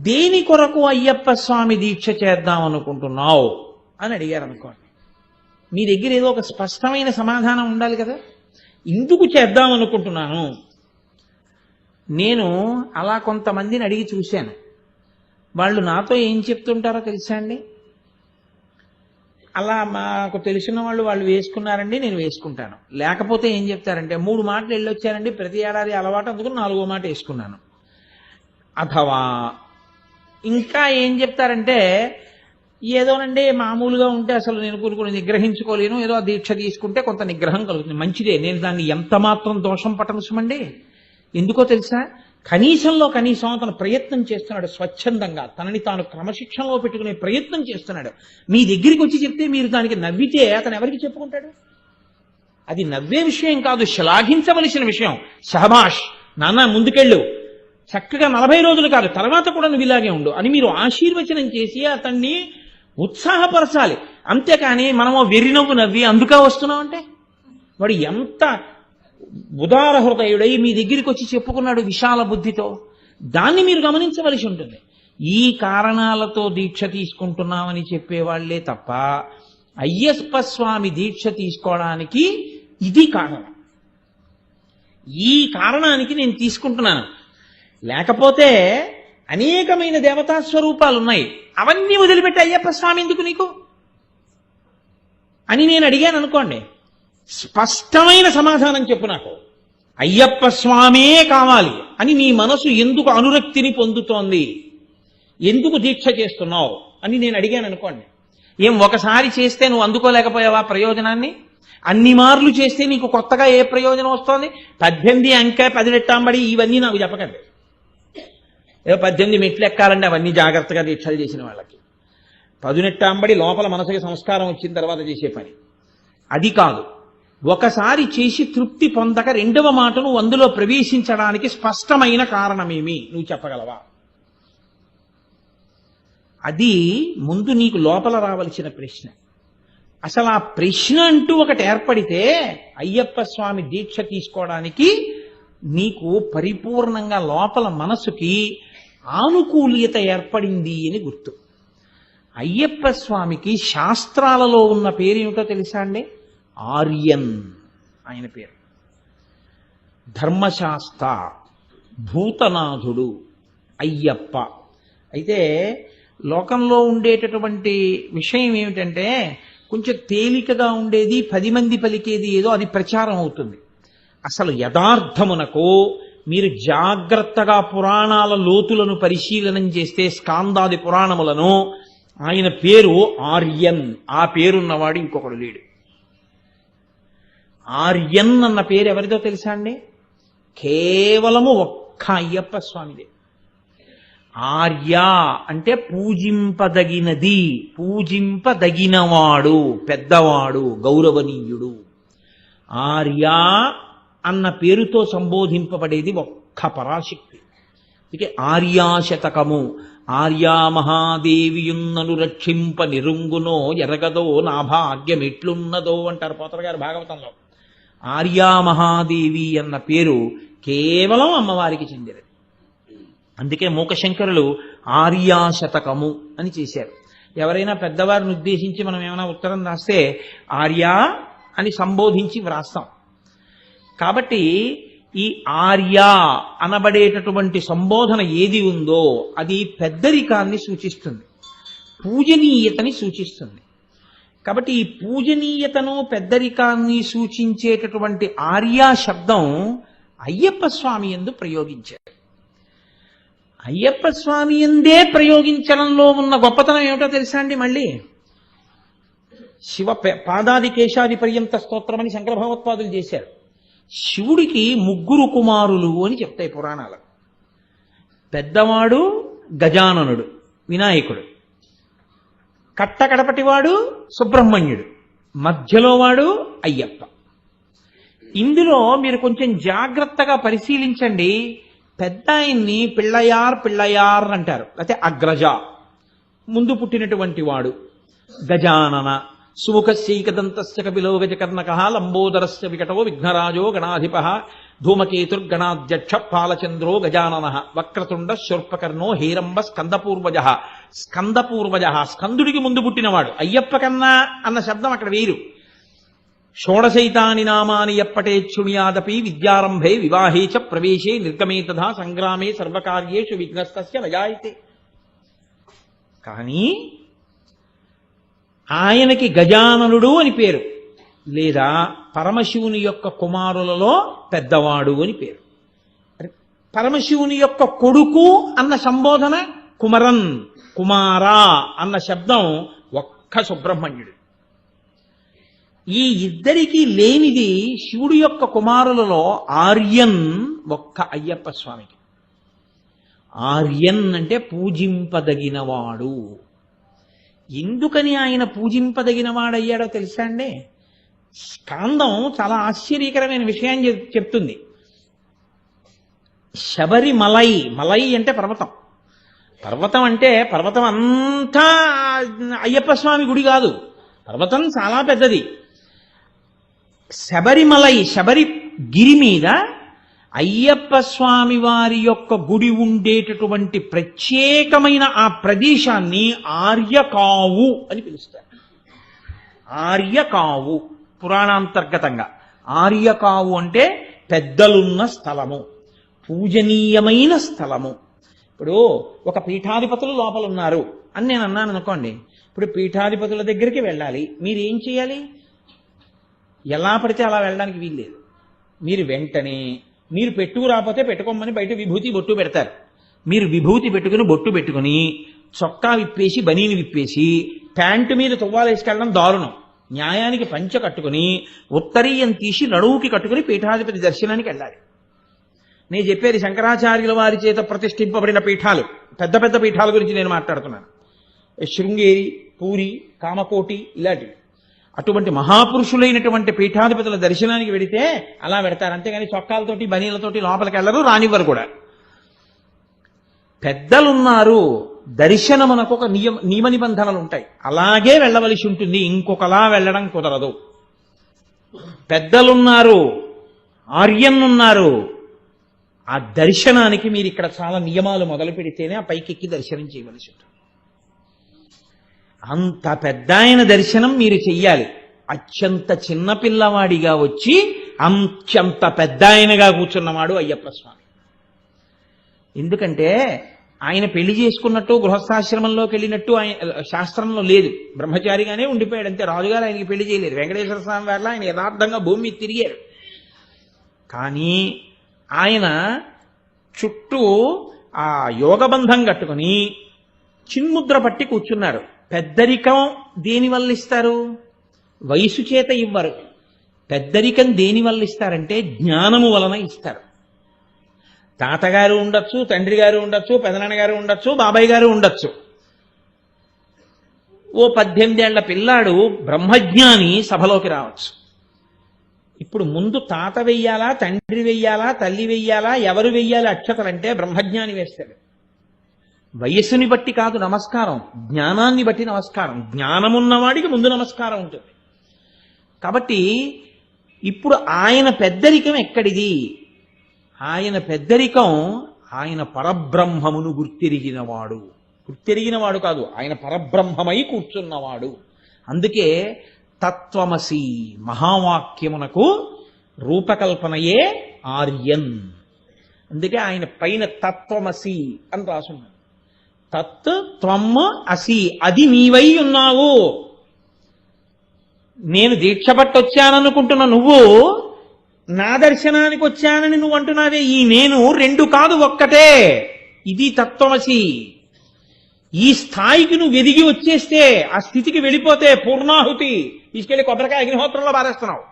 దేని కొరకు అయ్యప్ప స్వామి దీక్ష చేద్దాం అనుకుంటున్నావు అని అడిగారు అనుకోండి. మీ దగ్గర ఏదో ఒక స్పష్టమైన సమాధానం ఉండాలి కదా. ఎందుకు చేద్దాం అనుకుంటున్నాను, నేను అలా కొంతమందిని అడిగి చూశాను. వాళ్ళు నాతో ఏం చెప్తుంటారో తెలుసా అండి, అలా మాకు తెలిసిన వాళ్ళు వేసుకున్నారండి, నేను వేసుకుంటాను. లేకపోతే ఏం చెప్తారంటే 3 మాటలు వెళ్ళొచ్చారండి, ప్రతి ఏడాది అలవాటు, అందుకు 4వ మాట వేసుకున్నాను. అథవా ఇంకా ఏం చెప్తారంటే, ఏదోనండి మామూలుగా ఉంటే అసలు నేను కొన్ని నిగ్రహించుకోలేను, ఏదో ఆ దీక్ష తీసుకుంటే కొంత నిగ్రహం కలుగుతుంది, మంచిదే, నేను దాన్ని ఎంత మాత్రం దోషం పట్టనుసమండి. ఎందుకో తెలుసా, కనీసంలో కనీసం అతను ప్రయత్నం చేస్తున్నాడు, స్వచ్ఛందంగా తనని తాను క్రమశిక్షణలో పెట్టుకునే ప్రయత్నం చేస్తున్నాడు. మీ దగ్గరికి వచ్చి చెప్తే మీరు దానికి నవ్వితే అతను ఎవరికి చెప్పుకుంటాడు? అది నవ్వే విషయం కాదు, శ్లాఘించవలసిన విషయం. షహబాష్ నాన్న, ముందుకెళ్ళు, చక్కగా 40 రోజులు కాదు, తర్వాత కూడా నువ్వు ఇలాగే ఉండు అని మీరు ఆశీర్వచనం చేసి అతన్ని ఉత్సాహపరచాలి. అంతేకాని మనము వెర్రినవ్వు నవ్వి అందుకా వస్తున్నాం అంటే, వాడు ఎంత ఉదార హృదయుడై మీ దగ్గరికి వచ్చి చెప్పుకున్నాడు విశాల బుద్ధితో, దాన్ని మీరు గమనించవలసి ఉంటుంది. ఈ కారణాలతో దీక్ష తీసుకుంటున్నామని చెప్పేవాళ్లే తప్ప అయ్యప్ప స్వామి దీక్ష తీసుకోవడానికి ఇది కారణం, ఈ కారణానికి నేను తీసుకుంటున్నాను. లేకపోతే అనేకమైన దేవతా స్వరూపాలు ఉన్నాయి, అవన్నీ వదిలిపెట్టి అయ్యప్ప స్వామి ఎందుకు నీకు అని నేను అడిగాను అనుకోండి, స్పష్టమైన సమాధానం చెప్పు నాకు. అయ్యప్ప స్వామే కావాలి అని నీ మనసు ఎందుకు అనురక్తిని పొందుతోంది, ఎందుకు దీక్ష చేస్తున్నావు అని నేను అడిగాను అనుకోండి. ఏం ఒకసారి చేస్తే నువ్వు అందుకోలేకపోయావా ప్రయోజనాన్ని? అన్ని మార్లు చేస్తే నీకు కొత్తగా ఏ ప్రయోజనం వస్తోంది? 18 అంకె 10 నెట్టాంబడి ఇవన్నీ నాకు చెప్పకండి. ఏదో 18 మెట్లు ఎక్కాలంటే అవన్నీ జాగ్రత్తగా దీక్షలు చేసిన వాళ్ళకి. 10 నెట్టాంబడి లోపల మనసుకి సంస్కారం వచ్చిన తర్వాత చేసే పని అది కాదు. ఒకసారి చేసి తృప్తి పొందక 2వ మాట నువ్వు అందులో ప్రవేశించడానికి స్పష్టమైన కారణమేమి నువ్వు చెప్పగలవా? అది ముందు నీకు లోపల రావలసిన ప్రశ్న. అసలు ఆ ప్రశ్న అంటూ ఒకటి ఏర్పడితే అయ్యప్ప స్వామి దీక్ష తీసుకోవడానికి నీకు పరిపూర్ణంగా లోపల మనసుకి ఆనుకూల్యత ఏర్పడింది అని గుర్తు. అయ్యప్ప స్వామికి శాస్త్రాలలో ఉన్న పేరు ఏమిటో తెలుసా అండి? ఆర్యన్ ఆయన పేరు. ధర్మశాస్త్ర, భూతనాథుడు, అయ్యప్ప. అయితే లోకంలో ఉండేటటువంటి విషయం ఏమిటంటే, కొంచెం తేలికగా ఉండేది 10 మంది పలికేది ఏదో అది ప్రచారం అవుతుంది. అసలు యథార్థమునకు మీరు జాగ్రత్తగా పురాణాల లోతులను పరిశీలనం చేస్తే, స్కాందాది పురాణములను, ఆయన పేరు ఆర్యన్. ఆ పేరున్నవాడు ఇంకొకడు లేడు. ఆర్యన్ అన్న పేరు ఎవరిదో తెలుసా అండి? కేవలము ఒక్క అయ్యప్ప స్వామిదే. ఆర్య అంటే పూజింపదగినది, పూజింపదగినవాడు, పెద్దవాడు, గౌరవనీయుడు. ఆర్య అన్న పేరుతో సంబోధింపబడేది ఒక్క పరాశక్తి. అందుకే ఆర్యాశతకము. ఆర్యా మహాదేవియున్నను రక్షింప నిరుంగునో ఎరగదో నా భాగ్యం ఎట్లున్నదో అంటారు పోతర గారు భాగవతంలో. ఆర్యా మహాదేవి అన్న పేరు కేవలం అమ్మవారికి చెందినది. అందుకే మూకశంకరులు ఆర్యాశతకము అని చేశారు. ఎవరైనా పెద్దవారిని ఉద్దేశించి మనం ఏమైనా ఉత్తరం రాస్తే ఆర్యా అని సంబోధించి వ్రాస్తాం. కాబట్టి ఈ ఆర్య అనబడేటటువంటి సంబోధన ఏది ఉందో అది పెద్దరికాన్ని సూచిస్తుంది, పూజనీయతని సూచిస్తుంది. కాబట్టి ఈ పూజనీయతను పెద్దరికాన్ని సూచించేటటువంటి ఆర్య శబ్దం అయ్యప్ప స్వామి యందు ప్రయోగించారు. అయ్యప్ప స్వామి యందే ప్రయోగించడంలో ఉన్న గొప్పతనం ఏమిటో తెలుసా అండి? మళ్ళీ శివ పాదాది కేశాది పర్యంత స్తోత్రం అని శంకర భగవత్పాదులు చేశారు. శివుడికి 3 కుమారులు అని చెప్తాయి పురాణాలు. పెద్దవాడు గజాననుడు, వినాయకుడు. కట్టకడపటివాడు సుబ్రహ్మణ్యుడు, మధ్యలో వాడు అయ్యప్ప. ఇందులో మీరు కొంచెం జాగ్రత్తగా పరిశీలించండి. పెద్ద ఆయన్ని పిళ్ళయార్ అంటారు, లేకపోతే అగ్రజ, ముందు పుట్టినటువంటి వాడు. గజానన, సుముఖస్యైకదంతస్య కపిలో గజకర్ణకః లంబోదరస్య వికటో విఘ్నరాజో గణాధిపః ధూమకేతుర్గణాధ్యక్ష పాలచంద్రో గజాననః వక్రతుండ శూర్పకర్ణో హేరంబ స్కందపూర్వజః. స్కందపూర్వజః స్కందుడికి ముందు పుట్టినవాడు. అయ్యప్ప కన్నా అన్న శబ్దం అక్కడ వేరు. షోడశైతాని నామాని యప్పటేచ్చుణ్యాదపి విద్యారంభే వివాహే చ ప్రవేశే నిర్గమే తథా సంగ్రామే సర్వకార్యేషు విఘ్నస్తస్య నజాయతే. కానీ ఆయనకి గజాననుడు అని పేరు, లేదా పరమశివుని యొక్క కుమారులలో పెద్దవాడు అని పేరు. పరమశివుని యొక్క కొడుకు అన్న సంబోధన కుమరన్, కుమారా అన్న శబ్దం ఒక్క సుబ్రహ్మణ్యుడు. ఈ ఇద్దరికీ లేనిది శివుడి యొక్క కుమారులలో ఆర్యన్ ఒక్క అయ్యప్ప స్వామికి. ఆర్యన్ అంటే పూజింపదగినవాడు. ఎందుకని ఆయన పూజింపదగినవాడయ్యాడో తెలుసా అండి? స్కాందం చాలా ఆశ్చర్యకరమైన విషయాన్ని చెప్తుంది. శబరిమలై, మలై అంటే పర్వతం. పర్వతం అంటే పర్వతం అంతా అయ్యప్ప స్వామి గుడి కాదు, పర్వతం చాలా పెద్దది. శబరిమలై, శబరి గిరి మీద అయ్యప్ప స్వామి వారి యొక్క గుడి ఉండేటటువంటి ప్రత్యేకమైన ఆ ప్రదేశాన్ని ఆర్యకావు అని పిలుస్తారు. ఆర్యకావు పురాణాంతర్గతంగా ఆర్యకావు అంటే పెద్దలున్న స్థలము, పూజనీయమైన స్థలము. ఇప్పుడు ఒక పీఠాధిపతులు లోపల ఉన్నారు అని నేను అన్నాను అనుకోండి. ఇప్పుడు పీఠాధిపతుల దగ్గరికి వెళ్ళాలి, మీరు ఏం చేయాలి? ఎలా పడితే అలా వెళ్ళడానికి వీల్లేదు. మీరు వెంటనే మీరు పెట్టుకు రాకపోతే పెట్టుకోమని బయట విభూతి బొట్టు పెడతారు. మీరు విభూతి పెట్టుకుని బొట్టు పెట్టుకుని చొక్కా విప్పేసి బనీని విప్పేసి ప్యాంటు మీద తువ్వాలు వేసుకెళ్ళడం దారుణం. న్యాయానికి పంచ కట్టుకుని ఉత్తరీయం తీసి నడువుకి కట్టుకుని పీఠాధిపతి దర్శనానికి వెళ్ళాలి. నేను చెప్పేది శంకరాచార్యుల వారి చేత ప్రతిష్ఠింపబడిన పీఠాలు, పెద్ద పెద్ద పీఠాల గురించి నేను మాట్లాడుతున్నాను. శృంగేరి, పూరి, కామకోటి ఇలాంటివి. అటువంటి మహాపురుషులైనటువంటి పీఠాధిపతుల దర్శనానికి వెడితే అలా పెడతారు. అంతేగాని చొక్కాలతోటి బనీలతోటి లోపలికి వెళ్ళరు, రానివ్వరు కూడా. పెద్దలున్నారు, దర్శనమునకు ఒక నియమ నిబంధనలు ఉంటాయి, అలాగే వెళ్ళవలసి ఉంటుంది. ఇంకొకలా వెళ్ళడం కుదరదు. పెద్దలున్నారు, ఆర్యన్నున్నారు, ఆ దర్శనానికి మీరు ఇక్కడ చాలా నియమాలు మొదలు పెడితేనే ఆ పైకెక్కి దర్శనం చేయవలసి ఉంటుంది. అంత పెద్ద ఆయన దర్శనం మీరు చెయ్యాలి. అత్యంత చిన్నపిల్లవాడిగా వచ్చి అంత్యంత పెద్ద ఆయనగా కూర్చున్నవాడు అయ్యప్ప స్వామి. ఎందుకంటే ఆయన పెళ్లి చేసుకున్నట్టు గృహస్థాశ్రమంలోకి వెళ్ళినట్టు ఆయన శాస్త్రంలో లేదు. బ్రహ్మచారిగానే ఉండిపోయాడు అంతే. రాజుగారు ఆయనకి పెళ్లి చేయలేరు. వెంకటేశ్వర స్వామి వారిలో ఆయన యథార్థంగా భూమి మీద తిరిగారు. కానీ ఆయన చుట్టూ ఆ యోగబంధం కట్టుకుని చిన్ముద్ర పట్టి కూర్చున్నారు. పెద్దరికం దేని వల్ల ఇస్తారు? వయసు చేత ఇవ్వరు. పెద్దరికం దేని వల్ల ఇస్తారంటే జ్ఞానము వలన ఇస్తారు. తాతగారు ఉండొచ్చు, తండ్రి గారు ఉండొచ్చు, పెదనాన్నగారు ఉండొచ్చు, బాబాయ్ గారు ఉండొచ్చు. ఓ 18 ఏళ్ల పిల్లాడు బ్రహ్మజ్ఞాని సభలోకి రావచ్చు. ఇప్పుడు ముందు తాత వెయ్యాలా, తండ్రి వెయ్యాలా, తల్లి వెయ్యాలా, ఎవరు వెయ్యాలి అక్షతలంటే బ్రహ్మజ్ఞాని వేస్తాడు. వయస్సుని బట్టి కాదు నమస్కారం, జ్ఞానాన్ని బట్టి నమస్కారం. జ్ఞానమున్నవాడికి ముందు నమస్కారం ఉంటుంది. కాబట్టి ఇప్పుడు ఆయన పెద్దరికం ఎక్కడిది? ఆయన పెద్దరికం ఆయన పరబ్రహ్మమును గుర్తెరిగినవాడు. గుర్తెరిగినవాడు కాదు, ఆయన పరబ్రహ్మమై కూర్చున్నవాడు. అందుకే తత్వమసి మహావాక్యమునకు రూపకల్పనయే ఆర్యన్. అందుకే ఆయన పైన తత్వమసి అని రాసున్నాడు. తత్ త్వం అసి, అది నీవై ఉన్నావు. నేను దీక్ష పట్టొచ్చాననుకుంటున్న నువ్వు నా దర్శనానికి వచ్చానని నువ్వు అంటున్నావే, ఈ నేను రెండు కాదు ఒక్కటే. ఇది తత్వమసి. ఈ స్థాయికి నువ్వు ఎదిగి వచ్చేస్తే, ఆ స్థితికి వెళ్ళిపోతే పూర్ణాహుతి తీసుకెళ్లి కొబ్బరికాయ అగ్నిహోత్రంలో పారేస్తున్నావు.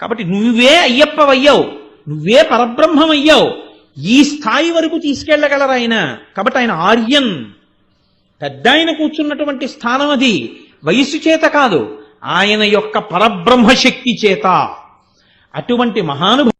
కాబట్టి నువ్వే అయ్యప్పవయ్యావు, నువ్వే పరబ్రహ్మమయ్యావు. ఈ స్థాయి వరకు తీసుకెళ్లగలరు ఆయన. కాబట్టి ఆయన ఆర్యన్, పెద్ద ఆయన కూర్చున్నటువంటి స్థానం అది. వయస్సు చేత కాదు, ఆయన యొక్క పరబ్రహ్మశక్తి చేత. అటువంటి మహానుభావుడు